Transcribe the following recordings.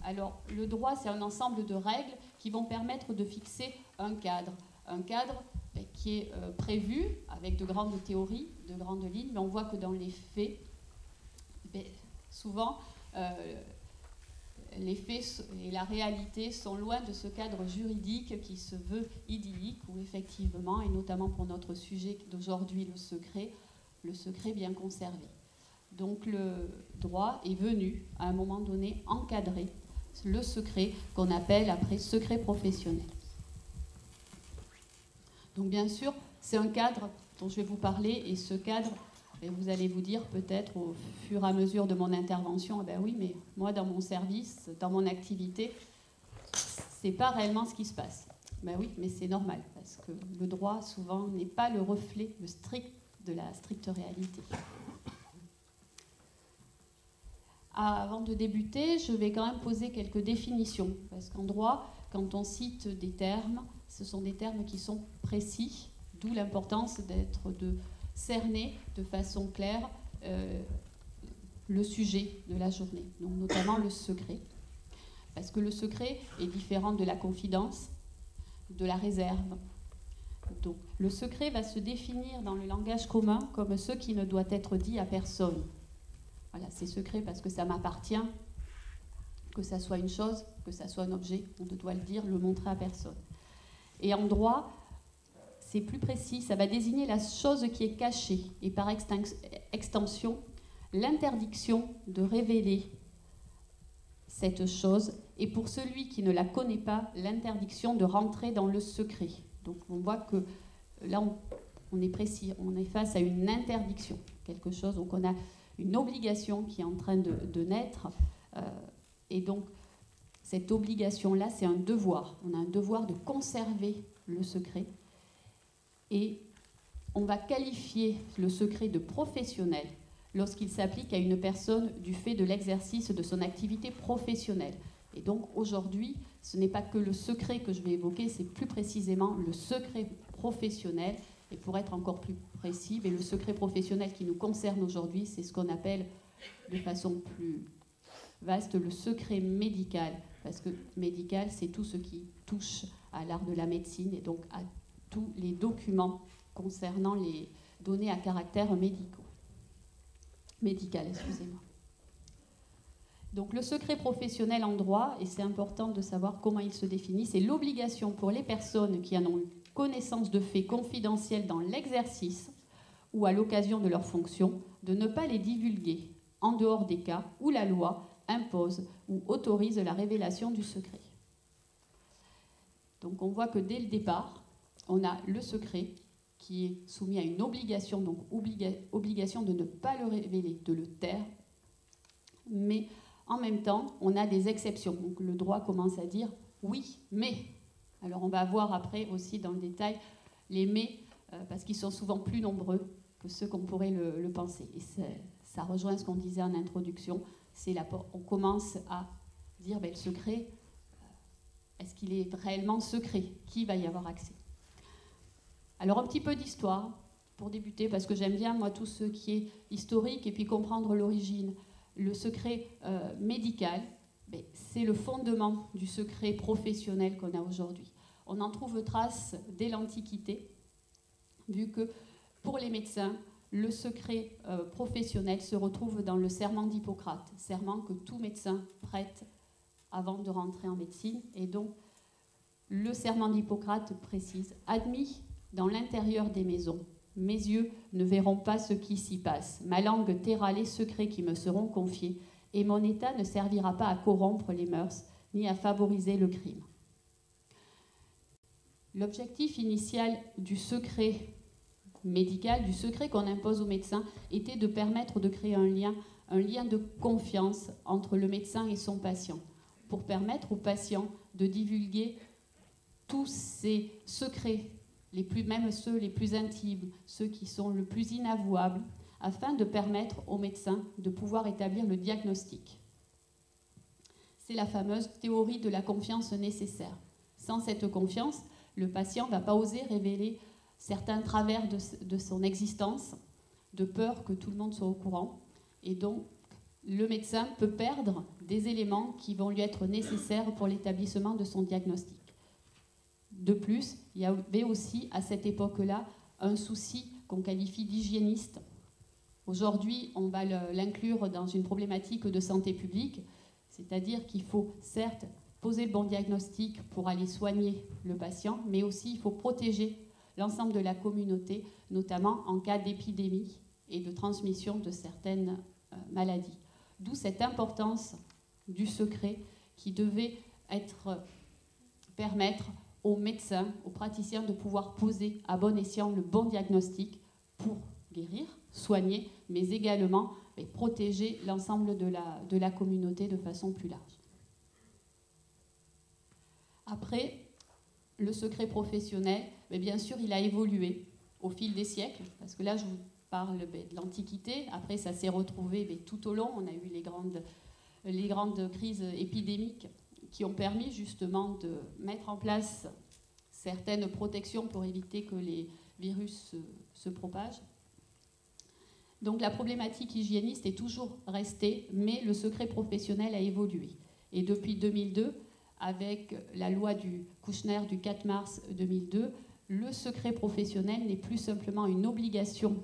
Alors, le droit, c'est un ensemble de règles qui vont permettre de fixer un cadre. Un cadre qui est prévu avec de grandes théories, de grandes lignes, mais on voit que dans les faits, souvent, les faits et la réalité sont loin de ce cadre juridique qui se veut idyllique, où effectivement, et notamment pour notre sujet d'aujourd'hui, le secret bien conservé. Donc le droit est venu, à un moment donné, encadrer le secret qu'on appelle après secret professionnel. Donc bien sûr, c'est un cadre dont je vais vous parler, et ce cadre, vous allez vous dire peut-être au fur et à mesure de mon intervention, ben oui, mais moi dans mon service, dans mon activité, c'est pas réellement ce qui se passe. Ben oui, mais c'est normal, parce que le droit souvent n'est pas le reflet de la stricte réalité. Avant de débuter, je vais quand même poser quelques définitions, parce qu'en droit, quand on cite des termes, ce sont des termes qui sont précis, d'où l'importance de cerner de façon claire le sujet de la journée, donc notamment le secret. Parce que le secret est différent de la confidence, de la réserve. Donc, le secret va se définir dans le langage commun comme ce qui ne doit être dit à personne. Voilà, c'est secret parce que ça m'appartient, que ça soit une chose, que ça soit un objet, on doit le dire, le montrer à personne. Et en droit, c'est plus précis, ça va désigner la chose qui est cachée et par extension, l'interdiction de révéler cette chose, et pour celui qui ne la connaît pas, l'interdiction de rentrer dans le secret. Donc on voit que là, on est précis, on est face à une interdiction, quelque chose, donc on a une obligation qui est en train de naître, et donc cette obligation-là, c'est un devoir. On a un devoir de conserver le secret, et on va qualifier le secret de professionnel lorsqu'il s'applique à une personne du fait de l'exercice de son activité professionnelle. Et donc aujourd'hui, ce n'est pas que le secret que je vais évoquer, c'est plus précisément le secret professionnel. Et pour être encore plus précis, mais le secret professionnel qui nous concerne aujourd'hui, c'est ce qu'on appelle de façon plus vaste le secret médical. Parce que médical, c'est tout ce qui touche à l'art de la médecine et donc à tous les documents concernant les données à caractère médical, excusez-moi. Donc le secret professionnel en droit, et c'est important de savoir comment il se définit, c'est l'obligation pour les personnes qui en ont connaissance de faits confidentiels dans l'exercice ou à l'occasion de leurs fonctions, de ne pas les divulguer en dehors des cas où la loi impose ou autorise la révélation du secret. Donc on voit que dès le départ, on a le secret qui est soumis à une obligation, donc obligation de ne pas le révéler, de le taire, mais en même temps, on a des exceptions. Donc le droit commence à dire oui, mais. Alors on va voir après aussi dans le détail les mais, parce qu'ils sont souvent plus nombreux que ceux qu'on pourrait le penser. Et ça rejoint ce qu'on disait en introduction. On commence à dire le secret, est-ce qu'il est réellement secret? Qui va y avoir accès? Alors un petit peu d'histoire pour débuter, parce que j'aime bien moi tout ce qui est historique et puis comprendre l'origine. Le secret médical, c'est le fondement du secret professionnel qu'on a aujourd'hui. On en trouve trace dès l'Antiquité, vu que pour les médecins, le secret professionnel se retrouve dans le serment d'Hippocrate, serment que tout médecin prête avant de rentrer en médecine. Et donc, le serment d'Hippocrate précise « Admis dans l'intérieur des maisons, mes yeux ne verront pas ce qui s'y passe. Ma langue taira les secrets qui me seront confiés, et mon état ne servira pas à corrompre les mœurs, ni à favoriser le crime. » L'objectif initial du secret médical, du secret qu'on impose aux médecins, était de permettre de créer un lien de confiance entre le médecin et son patient, pour permettre au patient de divulguer tous ses secrets, même ceux les plus intimes, ceux qui sont le plus inavouables, afin de permettre au médecin de pouvoir établir le diagnostic. C'est la fameuse théorie de la confiance nécessaire. Sans cette confiance, le patient ne va pas oser révéler certains travers de son existence, de peur que tout le monde soit au courant. Et donc, le médecin peut perdre des éléments qui vont lui être nécessaires pour l'établissement de son diagnostic. De plus, il y avait aussi à cette époque-là un souci qu'on qualifie d'hygiéniste. Aujourd'hui, on va l'inclure dans une problématique de santé publique, c'est-à-dire qu'il faut certes poser le bon diagnostic pour aller soigner le patient, mais aussi il faut protéger l'ensemble de la communauté, notamment en cas d'épidémie et de transmission de certaines maladies. D'où cette importance du secret qui devait permettre aux médecins, aux praticiens de pouvoir poser à bon escient le bon diagnostic pour guérir, soigner, mais également protéger l'ensemble de la communauté de façon plus large. Après, le secret professionnel, mais bien sûr, il a évolué au fil des siècles, parce que là, je vous parle de l'Antiquité. Après, ça s'est retrouvé tout au long. On a eu les grandes crises épidémiques qui ont permis justement de mettre en place certaines protections pour éviter que les virus se propagent. Donc la problématique hygiéniste est toujours restée, mais le secret professionnel a évolué. Et depuis 2002, avec la loi du Kouchner du 4 mars 2002, le secret professionnel n'est plus simplement une obligation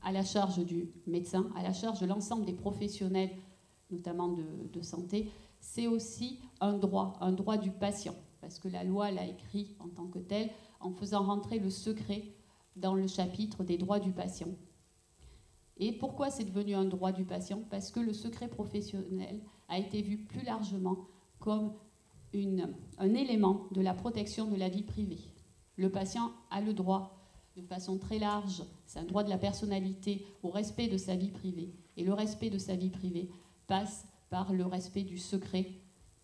à la charge du médecin, à la charge de l'ensemble des professionnels, notamment de santé, c'est aussi un droit du patient, parce que la loi l'a écrit en tant que tel, en faisant rentrer le secret dans le chapitre des droits du patient. Et pourquoi c'est devenu un droit du patient? Parce que le secret professionnel a été vu plus largement comme un élément de la protection de la vie privée. Le patient a le droit, de façon très large, c'est un droit de la personnalité, au respect de sa vie privée. Et le respect de sa vie privée passe par le respect du secret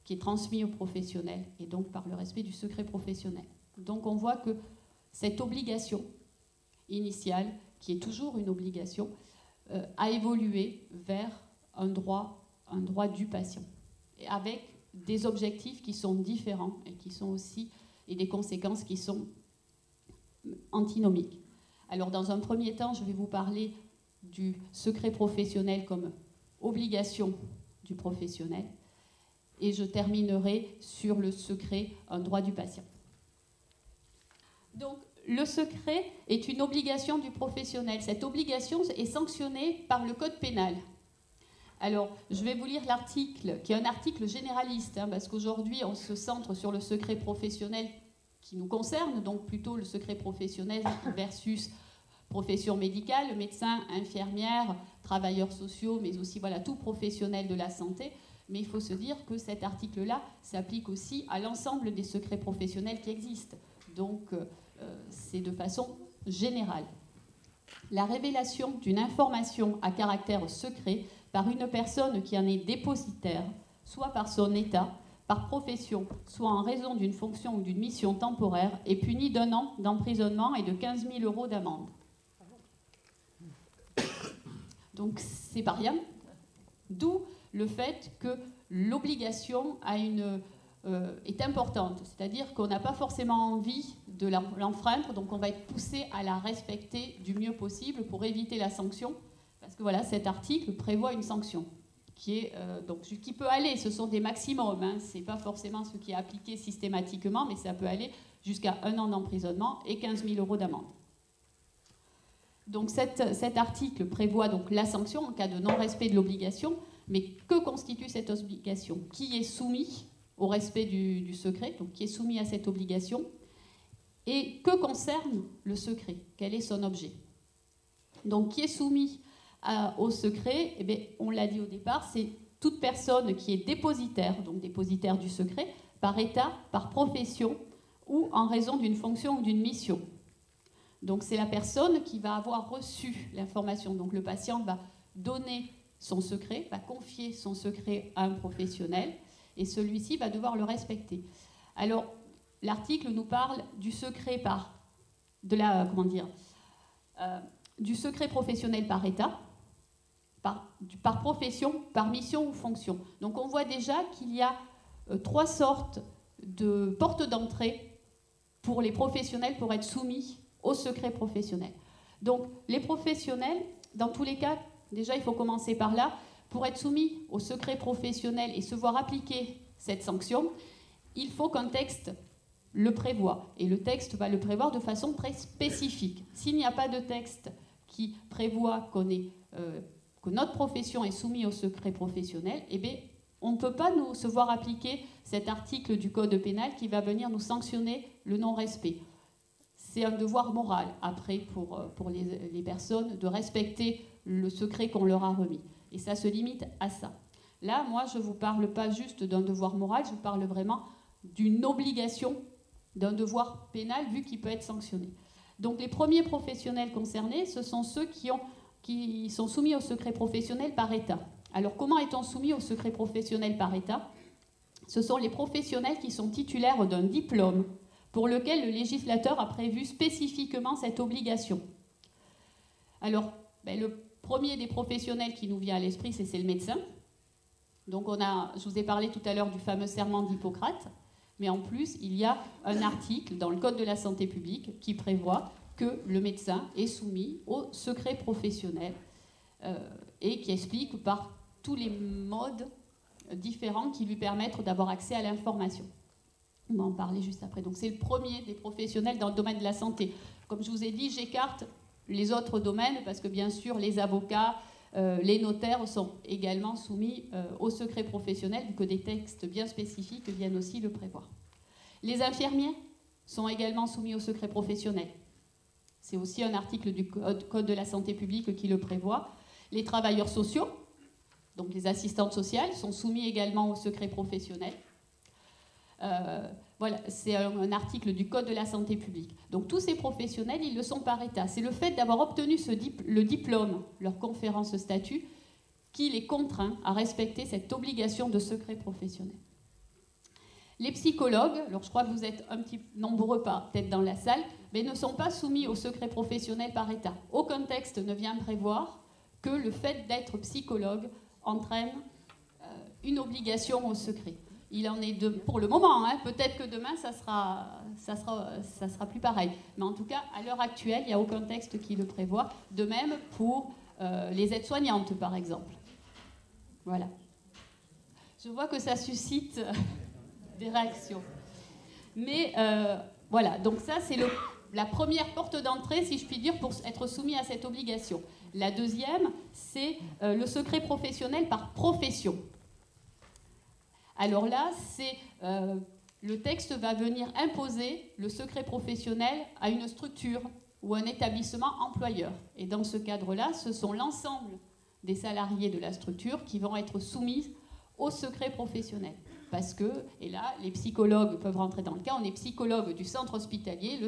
qui est transmis aux professionnels, et donc par le respect du secret professionnel. Donc on voit que cette obligation initiale, qui est toujours une obligation, a évolué vers un droit du patient, et avec des objectifs qui sont différents et qui sont aussi, et des conséquences qui sont antinomiques. Alors dans un premier temps, je vais vous parler du secret professionnel comme obligation du professionnel, et je terminerai sur le secret, un droit du patient. Donc le secret est une obligation du professionnel. Cette obligation est sanctionnée par le code pénal. Alors, je vais vous lire l'article, qui est un article généraliste, parce qu'aujourd'hui, on se centre sur le secret professionnel qui nous concerne, donc plutôt le secret professionnel versus profession médicale, médecins, infirmières, travailleurs sociaux, mais aussi voilà, tout professionnel de la santé. Mais il faut se dire que cet article-là s'applique aussi à l'ensemble des secrets professionnels qui existent. Donc, c'est de façon générale. La révélation d'une information à caractère secret par une personne qui en est dépositaire, soit par son état, par profession, soit en raison d'une fonction ou d'une mission temporaire, est punie d'1 an d'emprisonnement et de 15 000 € d'amende. Donc, c'est pas rien. D'où le fait que l'obligation est importante, c'est-à-dire qu'on n'a pas forcément envie de l'enfreindre, donc on va être poussé à la respecter du mieux possible pour éviter la sanction, parce que voilà, cet article prévoit une sanction qui peut aller, ce sont des maximums, ce n'est pas forcément ce qui est appliqué systématiquement, mais ça peut aller jusqu'à 1 an d'emprisonnement et 15 000 € d'amende. Donc cet article prévoit donc la sanction en cas de non-respect de l'obligation, mais que constitue cette obligation? Qui est soumis au respect du secret, donc qui est soumis à cette obligation? Et que concerne le secret? Quel est son objet? Donc qui est soumis au secret? Eh bien, on l'a dit au départ, c'est toute personne qui est dépositaire, donc dépositaire du secret, par état, par profession ou en raison d'une fonction ou d'une mission. Donc c'est la personne qui va avoir reçu l'information. Donc le patient va donner son secret, va confier son secret à un professionnel et celui-ci va devoir le respecter. Alors l'article nous parle du secret du secret professionnel par état, par profession, par mission ou fonction. Donc on voit déjà qu'il y a 3 sortes de portes d'entrée pour les professionnels pour être soumis au secret professionnel. Donc les professionnels, dans tous les cas, déjà il faut commencer par là, pour être soumis au secret professionnel et se voir appliquer cette sanction, il faut qu'un texte le prévoie. Et le texte va le prévoir de façon très spécifique. S'il n'y a pas de texte qui prévoit que notre profession est soumise au secret professionnel, eh bien, on ne peut pas se voir appliquer cet article du Code pénal qui va venir nous sanctionner le non-respect. C'est un devoir moral, après, pour les personnes, de respecter le secret qu'on leur a remis. Et ça se limite à ça. Là, moi, je ne vous parle pas juste d'un devoir moral, je parle vraiment d'une obligation, d'un devoir pénal, vu qu'il peut être sanctionné. Donc, les premiers professionnels concernés, ce sont ceux qui sont soumis au secret professionnel par État. Alors, comment est-on soumis au secret professionnel par État? Ce sont les professionnels qui sont titulaires d'un diplôme pour lequel le législateur a prévu spécifiquement cette obligation. Alors, le premier des professionnels qui nous vient à l'esprit, c'est le médecin. Donc, je vous ai parlé tout à l'heure du fameux serment d'Hippocrate, mais en plus, il y a un article dans le Code de la santé publique qui prévoit que le médecin est soumis au secret professionnel et qui explique par tous les modes différents qui lui permettent d'avoir accès à l'information. On va en parler juste après. Donc c'est le premier des professionnels dans le domaine de la santé. Comme je vous ai dit, j'écarte les autres domaines parce que bien sûr les avocats, les notaires sont également soumis au secret professionnel vu que des textes bien spécifiques viennent aussi le prévoir. Les infirmiers sont également soumis au secret professionnel. C'est aussi un article du Code de la santé publique qui le prévoit. Les travailleurs sociaux, donc les assistantes sociales, sont soumis également au secret professionnel. Voilà, c'est un article du Code de la santé publique. Donc tous ces professionnels, ils le sont par État. C'est le fait d'avoir obtenu le diplôme, leur conférant ce statut, qui les contraint à respecter cette obligation de secret professionnel. Les psychologues, alors je crois que vous êtes un petit nombreux peut-être dans la salle, mais ne sont pas soumis au secret professionnel par État. Aucun texte ne vient prévoir que le fait d'être psychologue entraîne une obligation au secret. Il en est pour le moment, hein. Peut-être que demain ça sera plus pareil. Mais en tout cas, à l'heure actuelle, il n'y a aucun texte qui le prévoit. De même pour les aides-soignantes, par exemple. Voilà. Je vois que ça suscite des réactions. Mais voilà, donc ça c'est la première porte d'entrée, si je puis dire, pour être soumis à cette obligation. La deuxième, c'est le secret professionnel par profession. Alors là, le texte va venir imposer le secret professionnel à une structure ou un établissement employeur. Et dans ce cadre-là, ce sont l'ensemble des salariés de la structure qui vont être soumis au secret professionnel. Parce que, et là, les psychologues peuvent rentrer dans le cas, on est psychologue du centre hospitalier,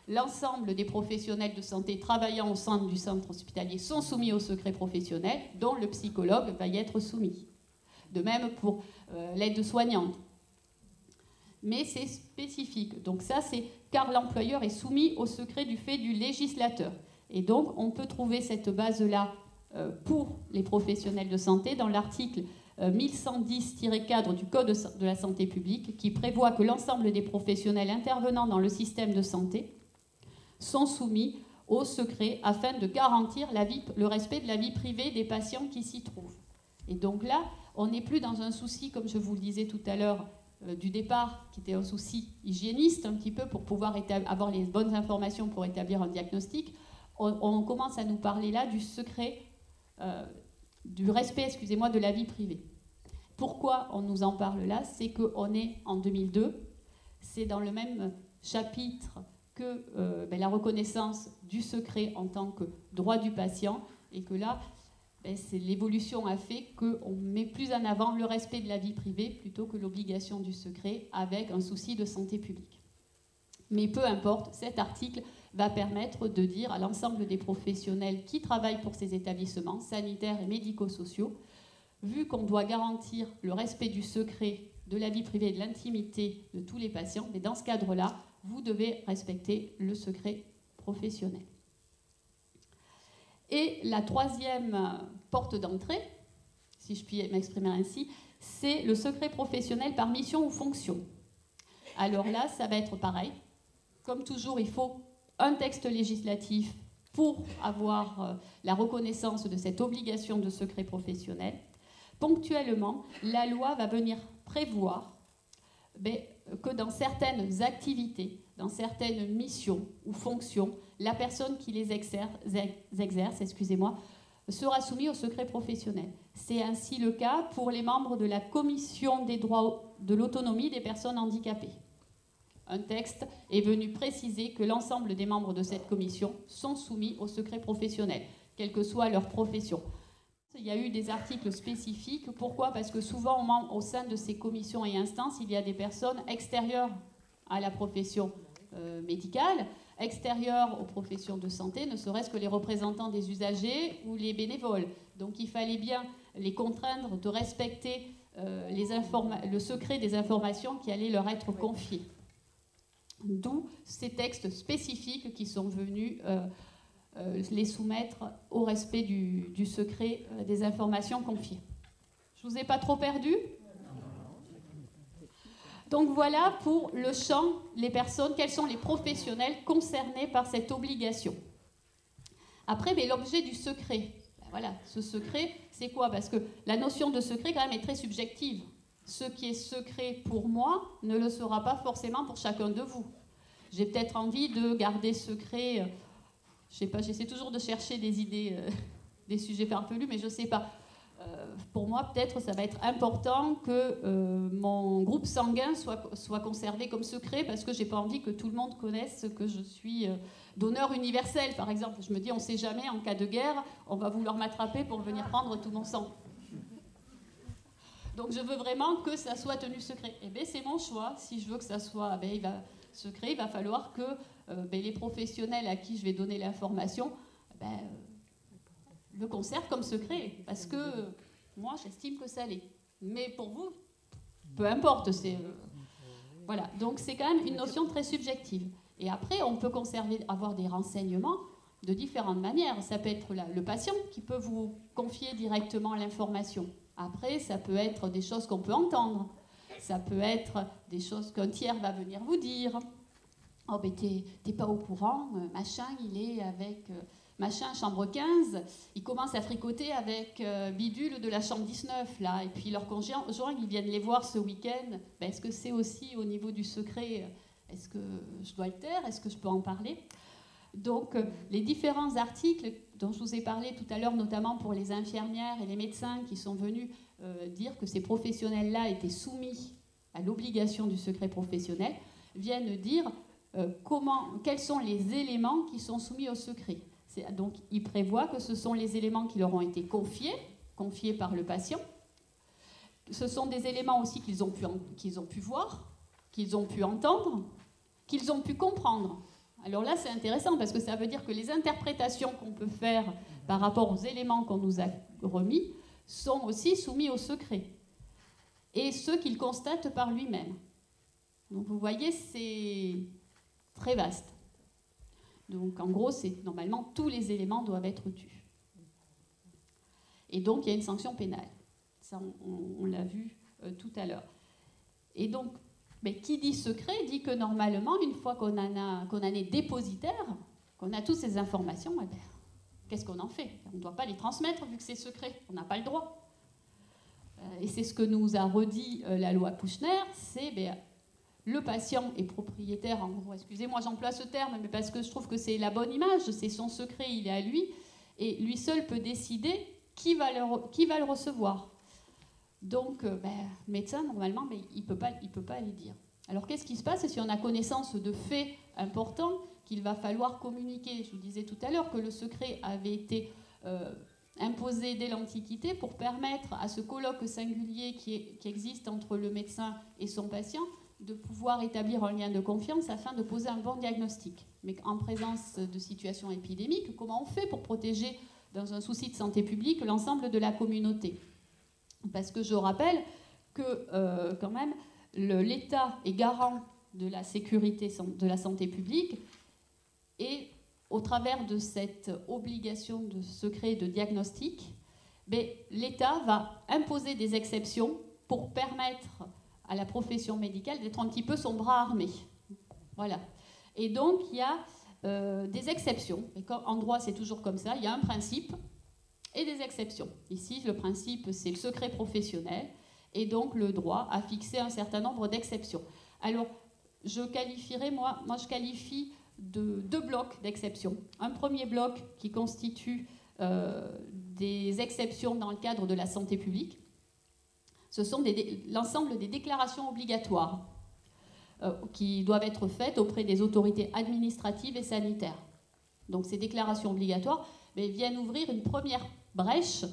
l'ensemble des professionnels de santé travaillant au sein du centre hospitalier sont soumis au secret professionnel, dont le psychologue va y être soumis. De même pour l'aide-soignante. Mais c'est spécifique. Donc ça, c'est car l'employeur est soumis au secret du fait du législateur. Et donc, on peut trouver cette base-là pour les professionnels de santé dans l'article 1110-4 du Code de la santé publique qui prévoit que l'ensemble des professionnels intervenant dans le système de santé sont soumis au secret afin de garantir le respect de la vie privée des patients qui s'y trouvent. Et donc là, on n'est plus dans un souci, comme je vous le disais tout à l'heure, du départ, qui était un souci hygiéniste, un petit peu, pour pouvoir avoir les bonnes informations pour établir un diagnostic. On commence à nous parler là du secret, du respect, excusez-moi, de la vie privée. Pourquoi on nous en parle là? C'est qu'on est en 2002, c'est dans le même chapitre que la reconnaissance du secret en tant que droit du patient, et que là, l'évolution a fait qu'on met plus en avant le respect de la vie privée plutôt que l'obligation du secret avec un souci de santé publique. Mais peu importe, cet article va permettre de dire à l'ensemble des professionnels qui travaillent pour ces établissements sanitaires et médico-sociaux, vu qu'on doit garantir le respect du secret, de la vie privée et de l'intimité de tous les patients, mais dans ce cadre-là, vous devez respecter le secret professionnel. Et la troisième porte d'entrée, si je puis m'exprimer ainsi, c'est le secret professionnel par mission ou fonction. Alors là, ça va être pareil. Comme toujours, il faut un texte législatif pour avoir la reconnaissance de cette obligation de secret professionnel. ponctuellement, la loi va venir prévoir que dans certaines activités, dans certaines missions ou fonctions, la personne qui les exerce, sera soumise au secret professionnel. C'est ainsi le cas pour les membres de la Commission des droits de l'autonomie des personnes handicapées. Un texte est venu préciser que l'ensemble des membres de cette commission sont soumis au secret professionnel, quelle que soit leur profession. Il y a eu des articles spécifiques. Pourquoi? Parce que souvent, au sein de ces commissions et instances, il y a des personnes extérieures à la profession médicale, extérieures aux professions de santé, ne serait-ce que les représentants des usagers ou les bénévoles. Donc il fallait bien les contraindre de respecter le secret des informations qui allaient leur être confiées. D'où ces textes spécifiques qui sont venus les soumettre au respect du secret des informations confiées. Je ne vous ai pas trop perdu? Donc voilà pour le champ, les personnes, quels sont les professionnels concernés par cette obligation. Après, l'objet du secret. Voilà, ce secret, c'est quoi? Parce que la notion de secret, quand même, est très subjective. Ce qui est secret pour moi ne le sera pas forcément pour chacun de vous. J'ai peut-être envie de garder secret, je sais pas, j'essaie toujours de chercher des idées, des sujets farfelus, mais je sais pas. Pour moi, peut-être, ça va être important que mon groupe sanguin soit conservé comme secret, parce que j'ai pas envie que tout le monde connaisse que je suis donneur universel, par exemple. Je me dis, on sait jamais, en cas de guerre, on va vouloir m'attraper pour venir prendre tout mon sang. Donc je veux vraiment que ça soit tenu secret. Eh bien, c'est mon choix. Si je veux que ça soit secret, il va falloir que les professionnels à qui je vais donner l'information le conservent comme secret. Parce que moi, j'estime que ça l'est. Mais pour vous, peu importe. Voilà. Donc c'est quand même une notion très subjective. Et après, on peut avoir des renseignements de différentes manières. Ça peut être le patient qui peut vous confier directement l'information. Après, ça peut être des choses qu'on peut entendre. Ça peut être des choses qu'un tiers va venir vous dire. Oh, ben t'es pas au courant, machin, il est avec machin, chambre 15, il commence à fricoter avec bidule de la chambre 19, là. Et puis leurs conjoints, ils viennent les voir ce week-end. Ben, est-ce que c'est aussi au niveau du secret? Est-ce que je dois le taire? Est-ce que je peux en parler? Donc, les différents articles dont je vous ai parlé tout à l'heure, notamment pour les infirmières et les médecins qui sont venus dire que ces professionnels-là étaient soumis à l'obligation du secret professionnel, viennent dire quels sont les éléments qui sont soumis au secret. Donc, ils prévoient que ce sont les éléments qui leur ont été confiés par le patient. Ce sont des éléments aussi qu'ils ont pu voir, qu'ils ont pu entendre, qu'ils ont pu comprendre. Alors là, c'est intéressant parce que ça veut dire que les interprétations qu'on peut faire par rapport aux éléments qu'on nous a remis sont aussi soumis au secret. Et ceux qu'il constate par lui-même. Donc vous voyez, c'est très vaste. Donc en gros, normalement, tous les éléments doivent être tus. Et donc, il y a une sanction pénale. Ça, on l'a vu tout à l'heure. Et donc, qui dit secret dit que normalement, une fois qu'on en est dépositaire, qu'on a toutes ces informations, qu'est-ce qu'on en fait? On ne doit pas les transmettre vu que c'est secret. On n'a pas le droit. Et c'est ce que nous a redit la loi Kouchner, c'est le patient est propriétaire, en gros, excusez-moi j'emploie ce terme, mais parce que je trouve que c'est la bonne image, c'est son secret, il est à lui, et lui seul peut décider qui va le recevoir. Donc, le médecin, normalement, il ne peut pas les dire. Alors, qu'est-ce qui se passe si on a connaissance de faits importants qu'il va falloir communiquer? Je vous disais tout à l'heure que le secret avait été imposé dès l'Antiquité pour permettre à ce colloque singulier qui existe entre le médecin et son patient de pouvoir établir un lien de confiance afin de poser un bon diagnostic. Mais en présence de situations épidémiques, comment on fait pour protéger, dans un souci de santé publique, l'ensemble de la communauté? Parce que je rappelle que, quand même, l'État est garant de la sécurité de la santé publique et, au travers de cette obligation de secret de diagnostic, l'État va imposer des exceptions pour permettre à la profession médicale d'être un petit peu son bras armé. Voilà. Et donc, il y a des exceptions. Et en droit, c'est toujours comme ça. Il y a un principe. et des exceptions. Ici, le principe, c'est le secret professionnel, et donc le droit a fixé un certain nombre d'exceptions. Alors, je qualifie de deux blocs d'exceptions. Un premier bloc qui constitue des exceptions dans le cadre de la santé publique. Ce sont l'ensemble des déclarations obligatoires qui doivent être faites auprès des autorités administratives et sanitaires. Donc ces déclarations obligatoires viennent ouvrir une première brèche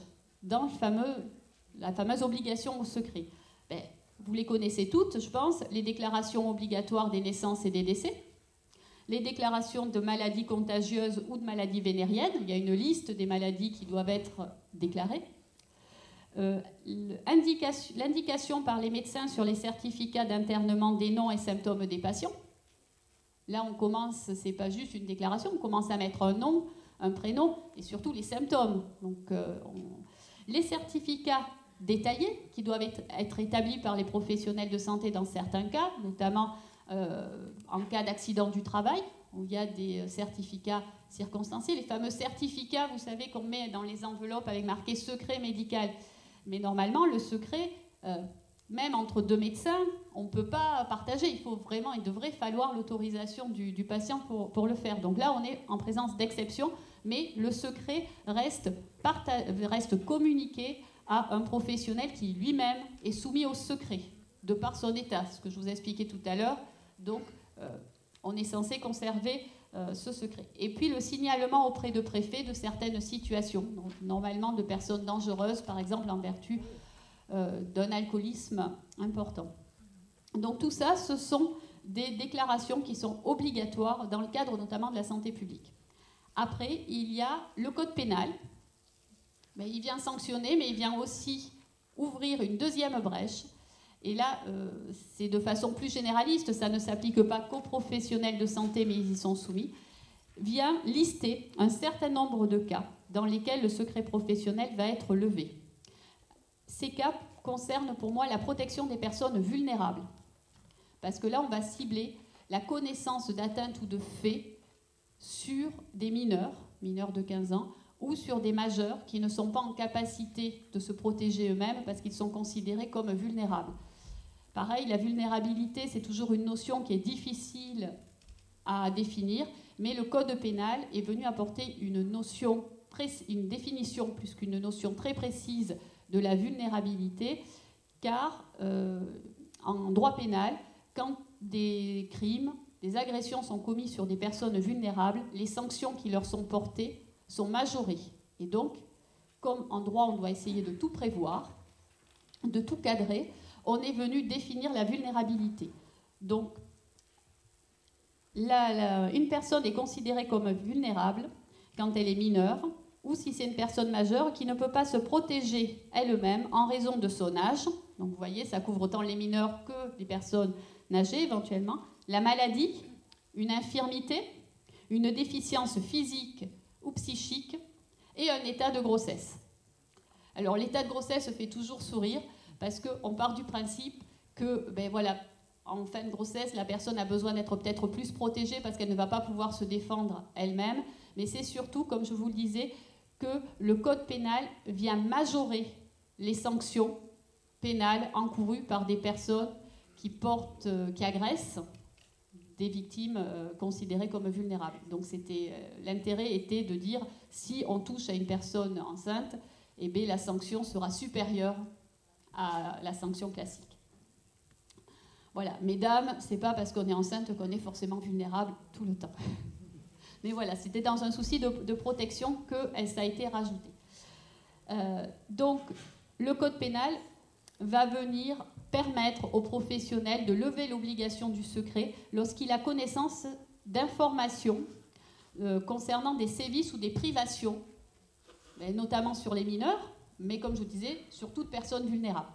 dans la fameuse obligation au secret. Vous les connaissez toutes, je pense, les déclarations obligatoires des naissances et des décès, les déclarations de maladies contagieuses ou de maladies vénériennes, il y a une liste des maladies qui doivent être déclarées, l'indication par les médecins sur les certificats d'internement des noms et symptômes des patients. Là, on commence, c'est pas juste une déclaration, on commence à mettre un nom, un prénom et surtout les symptômes. Donc, les certificats détaillés qui doivent être établis par les professionnels de santé dans certains cas, notamment en cas d'accident du travail, où il y a des certificats circonstanciés, les fameux certificats, vous savez, qu'on met dans les enveloppes avec marqué secret médical. Mais normalement, le secret, même entre deux médecins, on ne peut pas partager. Il devrait falloir l'autorisation du patient pour le faire. Donc là, on est en présence d'exception, mais le secret reste communiqué à un professionnel qui lui-même est soumis au secret, de par son état, ce que je vous ai expliqué tout à l'heure. Donc, on est censé conserver ce secret. Et puis, le signalement auprès de préfets de certaines situations, donc, normalement de personnes dangereuses, par exemple en vertu d'un alcoolisme important. Donc, tout ça, ce sont des déclarations qui sont obligatoires dans le cadre notamment de la santé publique. Après, il y a le code pénal. Il vient sanctionner, mais il vient aussi ouvrir une deuxième brèche. Et là, c'est de façon plus généraliste, ça ne s'applique pas qu'aux professionnels de santé, mais ils y sont soumis, vient lister un certain nombre de cas dans lesquels le secret professionnel va être levé. Ces cas concernent pour moi la protection des personnes vulnérables. Parce que là, on va cibler la connaissance d'atteinte ou de faits sur des mineurs de 15 ans, ou sur des majeurs qui ne sont pas en capacité de se protéger eux-mêmes parce qu'ils sont considérés comme vulnérables. Pareil, la vulnérabilité, c'est toujours une notion qui est difficile à définir, mais le Code pénal est venu apporter une définition plus qu'une notion très précise de la vulnérabilité, car en droit pénal, quand des crimes, des agressions sont commis sur des personnes vulnérables, les sanctions qui leur sont portées sont majorées. Et donc, comme en droit, on doit essayer de tout prévoir, de tout cadrer, on est venu définir la vulnérabilité. Donc, une personne est considérée comme vulnérable quand elle est mineure, ou si c'est une personne majeure qui ne peut pas se protéger elle-même en raison de son âge. Donc, vous voyez, ça couvre autant les mineurs que les personnes âgées, éventuellement. La maladie, une infirmité, une déficience physique ou psychique, et un état de grossesse. Alors l'état de grossesse fait toujours sourire, parce qu'on part du principe que, en fin de grossesse, la personne a besoin d'être peut-être plus protégée parce qu'elle ne va pas pouvoir se défendre elle-même, mais c'est surtout, comme je vous le disais, que le Code pénal vient majorer les sanctions pénales encourues par des personnes qui agressent des victimes considérées comme vulnérables. Donc l'intérêt était de dire, si on touche à une personne enceinte, la sanction sera supérieure à la sanction classique. Voilà, mesdames, c'est pas parce qu'on est enceinte qu'on est forcément vulnérable tout le temps. Mais voilà, c'était dans un souci de protection que ça a été rajouté. Donc, le Code pénal va venir permettre aux professionnels de lever l'obligation du secret lorsqu'il a connaissance d'informations concernant des sévices ou des privations, notamment sur les mineurs, mais comme je vous disais, sur toute personne vulnérable.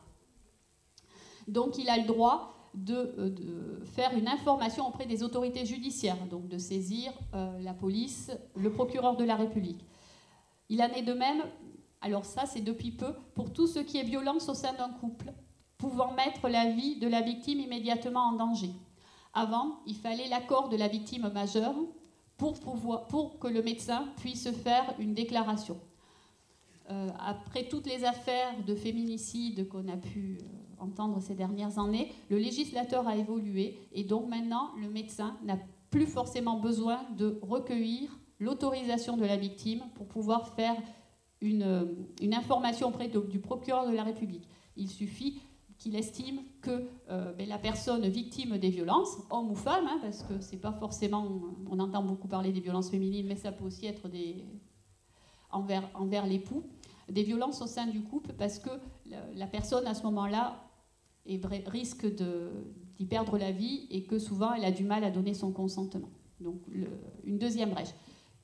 Donc il a le droit de faire une information auprès des autorités judiciaires, donc de saisir la police, le procureur de la République. Il en est de même, alors ça c'est depuis peu, pour tout ce qui est violence au sein d'un couple, pouvant mettre la vie de la victime immédiatement en danger. Avant, il fallait l'accord de la victime majeure pour que le médecin puisse faire une déclaration. après toutes les affaires de féminicide qu'on a pu entendre ces dernières années, le législateur a évolué et donc maintenant le médecin n'a plus forcément besoin de recueillir l'autorisation de la victime pour pouvoir faire une information auprès du procureur de la République. Il suffit qu'il estime que la personne victime des violences, homme ou femme, hein, parce que c'est pas forcément, on entend beaucoup parler des violences féminines, mais ça peut aussi être envers l'époux, des violences au sein du couple, parce que la personne à ce moment-là risque d'y perdre la vie et que souvent elle a du mal à donner son consentement. Donc une deuxième brèche.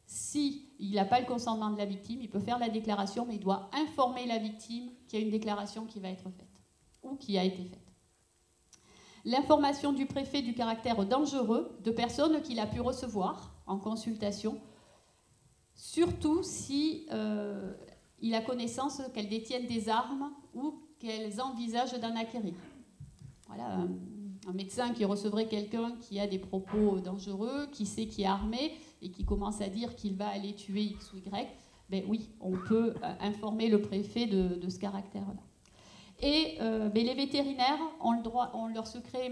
S'il n'a pas le consentement de la victime, il peut faire la déclaration, mais il doit informer la victime qu'il y a une déclaration qui va être faite ou qui a été faite. L'information du préfet du caractère dangereux de personnes qu'il a pu recevoir en consultation, surtout si il a connaissance qu'elles détiennent des armes ou qu'elles envisagent d'en acquérir. Voilà, un médecin qui recevrait quelqu'un qui a des propos dangereux, qui sait qu'il est armé et qui commence à dire qu'il va aller tuer X ou Y, ben oui, on peut informer le préfet de ce caractère-là. Et les vétérinaires ont leur secret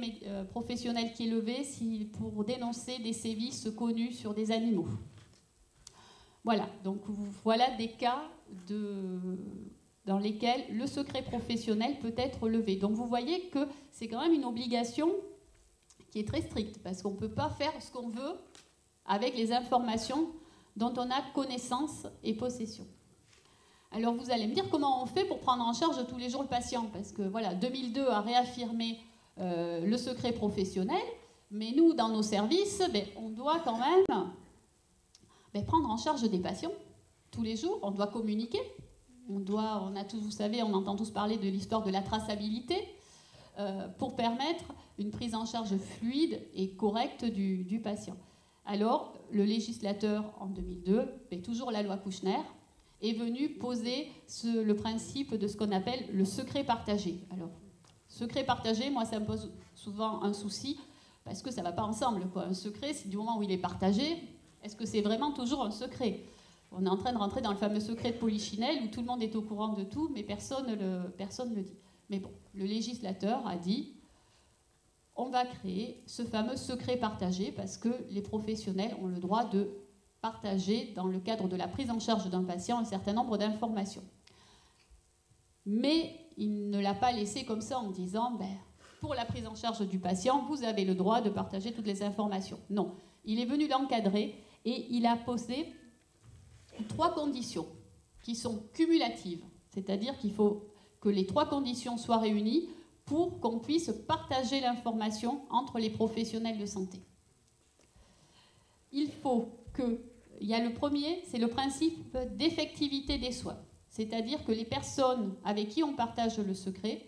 professionnel qui est levé pour dénoncer des sévices connus sur des animaux. Voilà, donc voilà des cas dans lesquels le secret professionnel peut être levé. Donc vous voyez que c'est quand même une obligation qui est très stricte, parce qu'on ne peut pas faire ce qu'on veut avec les informations dont on a connaissance et possession. Alors vous allez me dire comment on fait pour prendre en charge tous les jours le patient, parce que voilà, 2002 a réaffirmé le secret professionnel, mais nous, dans nos services, on doit quand même prendre en charge des patients tous les jours, on doit communiquer, vous savez, on entend tous parler de l'histoire de la traçabilité, pour permettre une prise en charge fluide et correcte du patient. Alors, le législateur, en 2002, toujours la loi Kouchner, est venu poser le principe de ce qu'on appelle le secret partagé. Alors, secret partagé, moi, ça me pose souvent un souci, parce que ça ne va pas ensemble, quoi. Un secret, c'est du moment où il est partagé, est-ce que c'est vraiment toujours un secret ? On est en train de rentrer dans le fameux secret de Polichinelle, où tout le monde est au courant de tout, mais personne ne le dit. Mais bon, le législateur a dit, on va créer ce fameux secret partagé, parce que les professionnels ont le droit de partager, dans le cadre de la prise en charge d'un patient, un certain nombre d'informations. Mais il ne l'a pas laissé comme ça en disant, pour la prise en charge du patient, vous avez le droit de partager toutes les informations. Non, il est venu l'encadrer et il a posé 3 conditions qui sont cumulatives. C'est-à-dire qu'il faut que les 3 conditions soient réunies pour qu'on puisse partager l'information entre les professionnels de santé. Il faut il y a le premier, c'est le principe d'effectivité des soins. C'est-à-dire que les personnes avec qui on partage le secret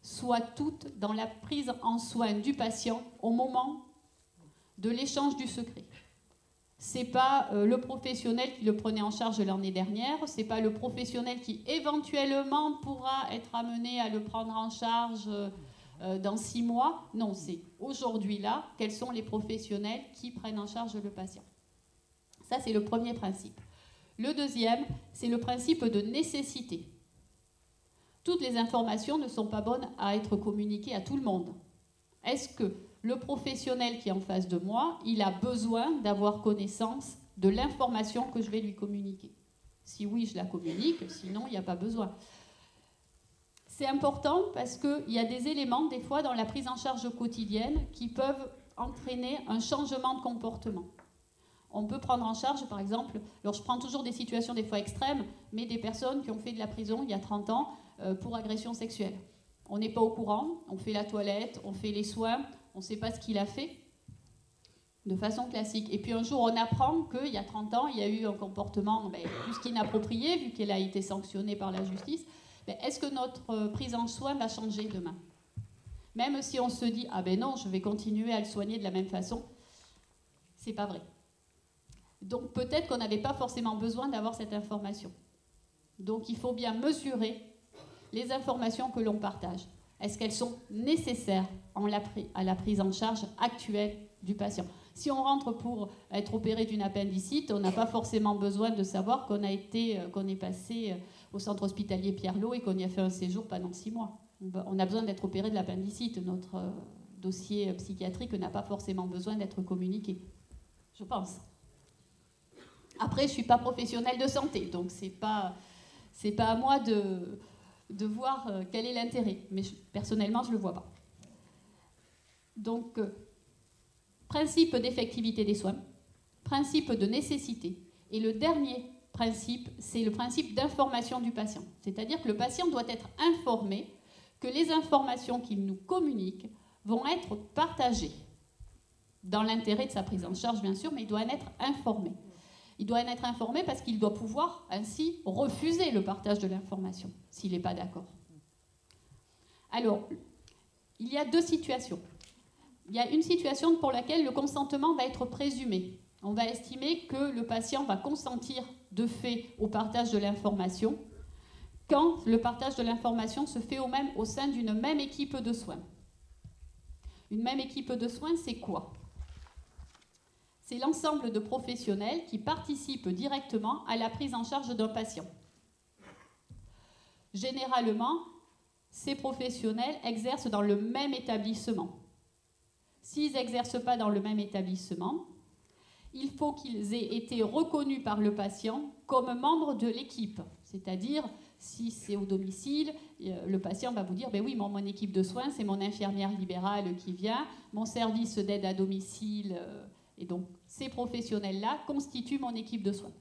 soient toutes dans la prise en soin du patient au moment de l'échange du secret. Ce n'est pas le professionnel qui le prenait en charge l'année dernière, ce n'est pas le professionnel qui éventuellement pourra être amené à le prendre en charge dans 6 mois. Non, c'est aujourd'hui là, quels sont les professionnels qui prennent en charge le patient. Ça, c'est le premier principe. Le deuxième, c'est le principe de nécessité. Toutes les informations ne sont pas bonnes à être communiquées à tout le monde. Est-ce que le professionnel qui est en face de moi, il a besoin d'avoir connaissance de l'information que je vais lui communiquer? Si oui, je la communique, sinon, il n'y a pas besoin. C'est important parce qu'il y a des éléments, des fois, dans la prise en charge quotidienne qui peuvent entraîner un changement de comportement. On peut prendre en charge, par exemple, alors je prends toujours des situations des fois extrêmes, mais des personnes qui ont fait de la prison il y a 30 ans pour agression sexuelle. On n'est pas au courant, on fait la toilette, on fait les soins, on ne sait pas ce qu'il a fait, de façon classique. Et puis un jour, on apprend qu'il y a 30 ans, il y a eu un comportement plus qu'inapproprié, vu qu'elle a été sanctionnée par la justice. Est-ce que notre prise en soin va changer demain? Même si on se dit, ah ben non, je vais continuer à le soigner de la même façon, c'est pas vrai. Donc peut-être qu'on n'avait pas forcément besoin d'avoir cette information. Donc il faut bien mesurer les informations que l'on partage. Est-ce qu'elles sont nécessaires à la prise en charge actuelle du patient? Si on rentre pour être opéré d'une appendicite, on n'a pas forcément besoin de savoir qu'on est passé au centre hospitalier Pierre-Lot et qu'on y a fait un séjour pendant 6 mois. On a besoin d'être opéré de l'appendicite. Notre dossier psychiatrique n'a pas forcément besoin d'être communiqué, je pense. Après, je ne suis pas professionnelle de santé, donc c'est pas à moi de voir quel est l'intérêt. Mais personnellement, je ne le vois pas. Donc, principe d'effectivité des soins, principe de nécessité. Et le dernier principe, c'est le principe d'information du patient. C'est-à-dire que le patient doit être informé que les informations qu'il nous communique vont être partagées dans l'intérêt de sa prise en charge, bien sûr, mais il doit en être informé. Il doit en être informé parce qu'il doit pouvoir ainsi refuser le partage de l'information s'il n'est pas d'accord. Alors, il y a 2 situations. Il y a une situation pour laquelle le consentement va être présumé. On va estimer que le patient va consentir de fait au partage de l'information quand le partage de l'information se fait au sein d'une même équipe de soins. Une même équipe de soins, c'est quoi? C'est l'ensemble de professionnels qui participent directement à la prise en charge d'un patient. Généralement, ces professionnels exercent dans le même établissement. S'ils n'exercent pas dans le même établissement, il faut qu'ils aient été reconnus par le patient comme membres de l'équipe. C'est-à-dire, si c'est au domicile, le patient va vous dire ben oui, mon équipe de soins, c'est mon infirmière libérale qui vient, mon service d'aide à domicile, et donc ces professionnels-là constituent mon équipe de soins.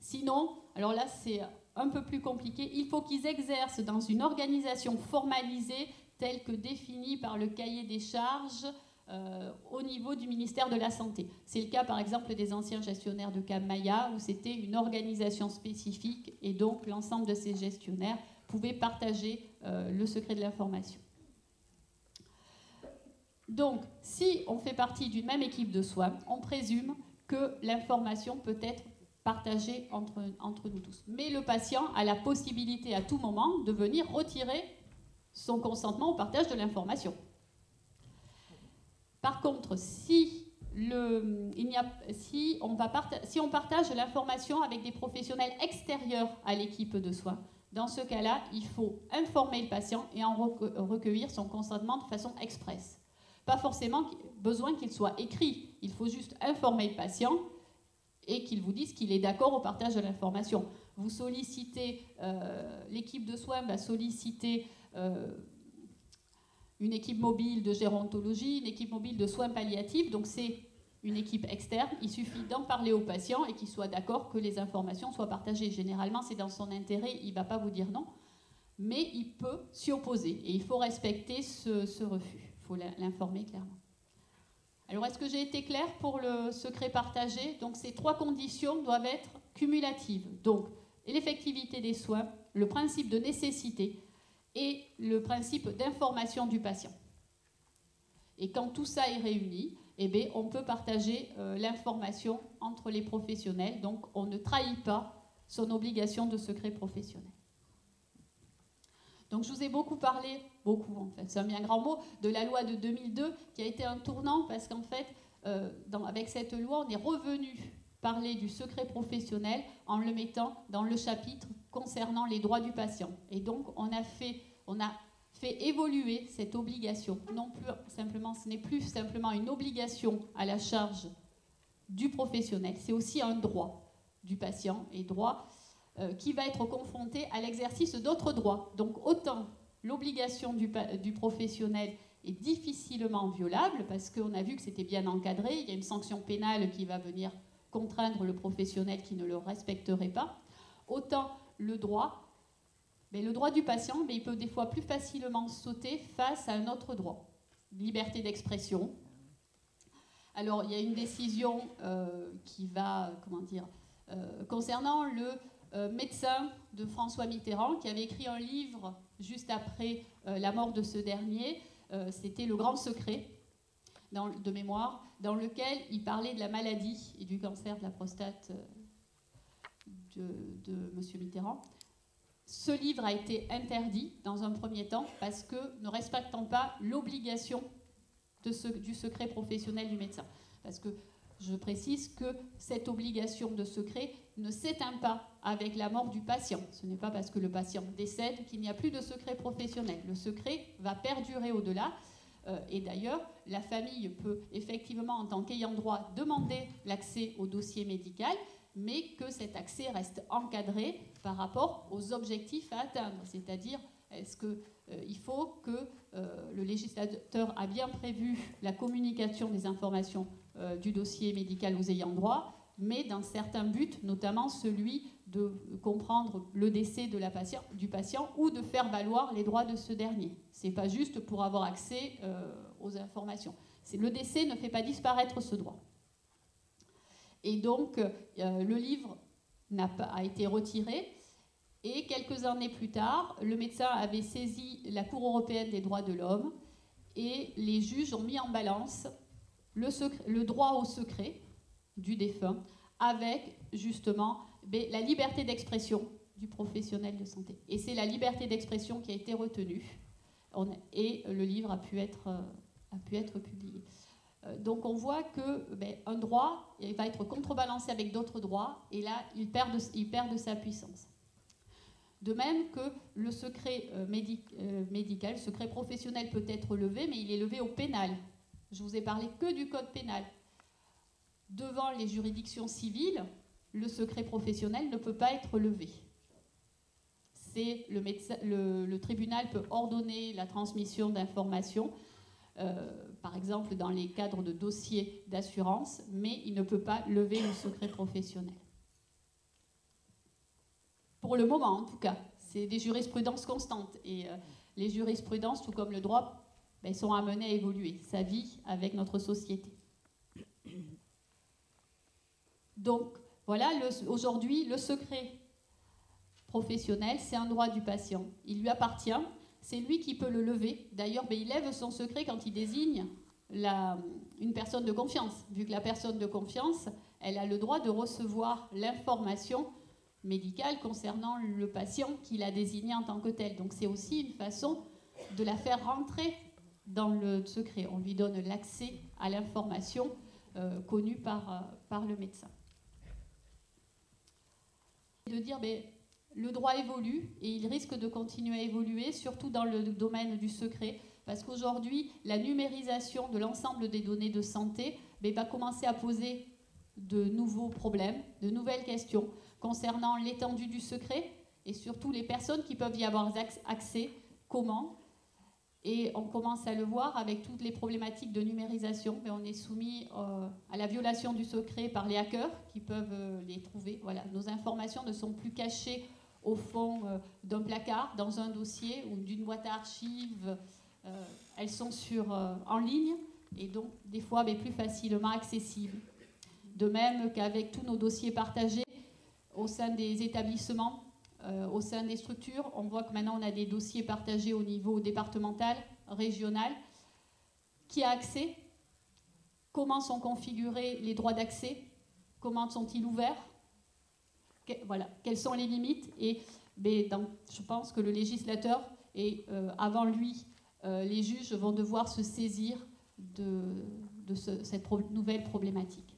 Sinon, alors là c'est un peu plus compliqué, il faut qu'ils exercent dans une organisation formalisée telle que définie par le cahier des charges au niveau du ministère de la Santé. C'est le cas par exemple des anciens gestionnaires de CAM Maya où c'était une organisation spécifique et donc l'ensemble de ces gestionnaires pouvaient partager le secret de l'information. Donc, si on fait partie d'une même équipe de soins, on présume que l'information peut être partagée entre nous tous. Mais le patient a la possibilité à tout moment de venir retirer son consentement au partage de l'information. Par contre, si on partage l'information avec des professionnels extérieurs à l'équipe de soins, dans ce cas-là, il faut informer le patient et en recueillir son consentement de façon expresse. Pas forcément besoin qu'il soit écrit, il faut juste informer le patient et qu'il vous dise qu'il est d'accord au partage de l'information. Vous sollicitez, l'équipe de soins va solliciter une équipe mobile de gérontologie, une équipe mobile de soins palliatifs, donc c'est une équipe externe, il suffit d'en parler au patient et qu'il soit d'accord que les informations soient partagées. Généralement, c'est dans son intérêt, il ne va pas vous dire non, mais il peut s'y opposer et il faut respecter ce refus, il faut l'informer clairement. Alors, est-ce que j'ai été claire pour le secret partagé? Donc, ces 3 conditions doivent être cumulatives. Donc, l'effectivité des soins, le principe de nécessité et le principe d'information du patient. Et quand tout ça est réuni, eh bien, on peut partager l'information entre les professionnels. Donc, on ne trahit pas son obligation de secret professionnel. Donc, je vous ai beaucoup parlé, en fait, c'est un bien grand mot, de la loi de 2002 qui a été un tournant parce qu'en fait, avec cette loi, on est revenu parler du secret professionnel en le mettant dans le chapitre concernant les droits du patient. Et donc, on a fait évoluer cette obligation. Non plus simplement, ce n'est plus simplement une obligation à la charge du professionnel, c'est aussi un droit du patient et droit qui va être confronté à l'exercice d'autres droits. Donc autant l'obligation du professionnel est difficilement violable parce qu'on a vu que c'était bien encadré, il y a une sanction pénale qui va venir contraindre le professionnel qui ne le respecterait pas, autant le droit du patient, mais il peut des fois plus facilement sauter face à un autre droit. Liberté d'expression. Alors, il y a une décision qui va, concernant le médecin de François Mitterrand, qui avait écrit un livre juste après la mort de ce dernier, c'était Le Grand Secret, de mémoire, dans lequel il parlait de la maladie et du cancer de la prostate de M. Mitterrand. Ce livre a été interdit dans un premier temps parce que ne respectant pas l'obligation du secret professionnel du médecin. Parce que Je précise que cette obligation de secret ne s'éteint pas avec la mort du patient. Ce n'est pas parce que le patient décède qu'il n'y a plus de secret professionnel. Le secret va perdurer au-delà. Et d'ailleurs, la famille peut effectivement, en tant qu'ayant droit, demander l'accès au dossier médical, mais que cet accès reste encadré par rapport aux objectifs à atteindre. C'est-à-dire, est-ce qu'il faut que le législateur a bien prévu la communication des informations du dossier médical aux ayants droit, mais dans certains buts, notamment celui de comprendre le décès du patient ou de faire valoir les droits de ce dernier. Ce n'est pas juste pour avoir accès aux informations. Le décès ne fait pas disparaître ce droit. Et donc, le livre a été retiré. Et quelques années plus tard, le médecin avait saisi la Cour européenne des droits de l'homme et les juges ont mis en balance le droit au secret du défunt avec justement la liberté d'expression du professionnel de santé. Et c'est la liberté d'expression qui a été retenue et le livre a pu être publié. Donc on voit qu'un droit va être contrebalancé avec d'autres droits et là il perd de sa puissance. De même que le secret médical, le secret professionnel peut être levé, mais il est levé au pénal. Je vous ai parlé que du code pénal. Devant les juridictions civiles, le secret professionnel ne peut pas être levé. Le tribunal peut ordonner la transmission d'informations, par exemple dans les cadres de dossiers d'assurance, mais il ne peut pas lever le secret professionnel. Pour le moment, en tout cas, c'est des jurisprudences constantes. Et les jurisprudences, tout comme le droit, sont amenées à évoluer. Ça vit avec notre société. Donc, voilà, aujourd'hui, le secret professionnel, c'est un droit du patient. Il lui appartient, c'est lui qui peut le lever. D'ailleurs, il lève son secret quand il désigne une personne de confiance. Vu que la personne de confiance, elle a le droit de recevoir l'information médicale concernant le patient qu'il a désigné en tant que tel. Donc c'est aussi une façon de la faire rentrer dans le secret. On lui donne l'accès à l'information connue par le médecin. De dire, le droit évolue et il risque de continuer à évoluer, surtout dans le domaine du secret, parce qu'aujourd'hui, la numérisation de l'ensemble des données de santé va commencer à poser de nouveaux problèmes, de nouvelles questions concernant l'étendue du secret et surtout les personnes qui peuvent y avoir accès, comment. Et on commence à le voir avec toutes les problématiques de numérisation. On est soumis à la violation du secret par les hackers qui peuvent les trouver. Voilà. Nos informations ne sont plus cachées au fond d'un placard, dans un dossier ou d'une boîte à archives. Elles sont en ligne et donc des fois plus facilement accessibles. De même qu'avec tous nos dossiers partagés au sein des établissements, au sein des structures, on voit que maintenant on a des dossiers partagés au niveau départemental, régional. Qui a accès? Comment sont configurés les droits d'accès? Comment sont-ils ouverts? Voilà, quelles sont les limites? Et je pense que le législateur et avant lui, les juges vont devoir se saisir de cette nouvelle problématique.